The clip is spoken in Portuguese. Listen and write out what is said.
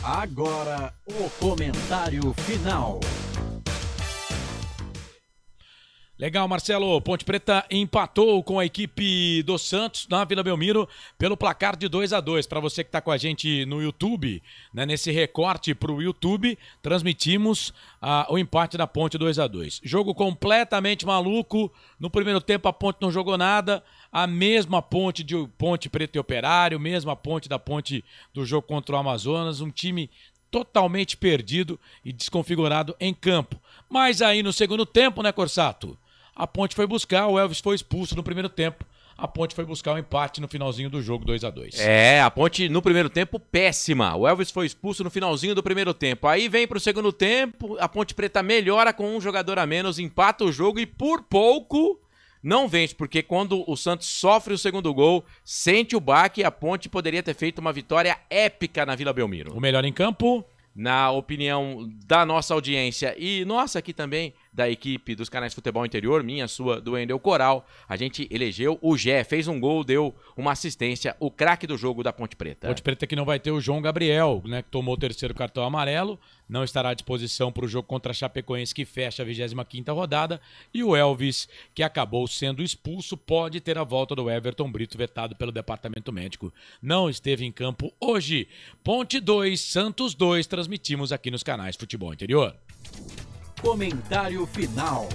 Agora, o comentário final. Legal, Marcelo. Ponte Preta empatou com a equipe do Santos na Vila Belmiro pelo placar de 2-2. Para você que está com a gente no YouTube, né, nesse recorte para o YouTube, transmitimos o empate da Ponte 2-2. Jogo completamente maluco. No primeiro tempo a Ponte não jogou nada. A mesma Ponte de Ponte Preta e Operário, mesma Ponte da Ponte do jogo contra o Amazonas. Um time totalmente perdido e desconfigurado em campo. Mas aí no segundo tempo, né, Corsato? A Ponte foi buscar, o Elvis foi expulso no primeiro tempo. A Ponte foi buscar o empate no finalzinho do jogo, 2-2. A Ponte no primeiro tempo péssima. O Elvis foi expulso no finalzinho do primeiro tempo. Aí vem pro segundo tempo, a Ponte Preta melhora com um jogador a menos, empata o jogo e por pouco não vence, porque quando o Santos sofre o segundo gol, sente o baque, a Ponte poderia ter feito uma vitória épica na Vila Belmiro. O melhor em campo? Na opinião da nossa audiência e nossa aqui também, da equipe dos canais Futebol Interior, minha, sua, do Wendel Coral, a gente elegeu o Gé, fez um gol, deu uma assistência, o craque do jogo da Ponte Preta. Ponte Preta que não vai ter o João Gabriel, né, que tomou o terceiro cartão amarelo, não estará à disposição para o jogo contra a Chapecoense, que fecha a 25ª rodada, e o Elvis, que acabou sendo expulso, pode ter a volta do Everton Brito, vetado pelo departamento médico. Não esteve em campo hoje. Ponte 2, Santos 2, transmitimos aqui nos canais Futebol Interior. Comentário final.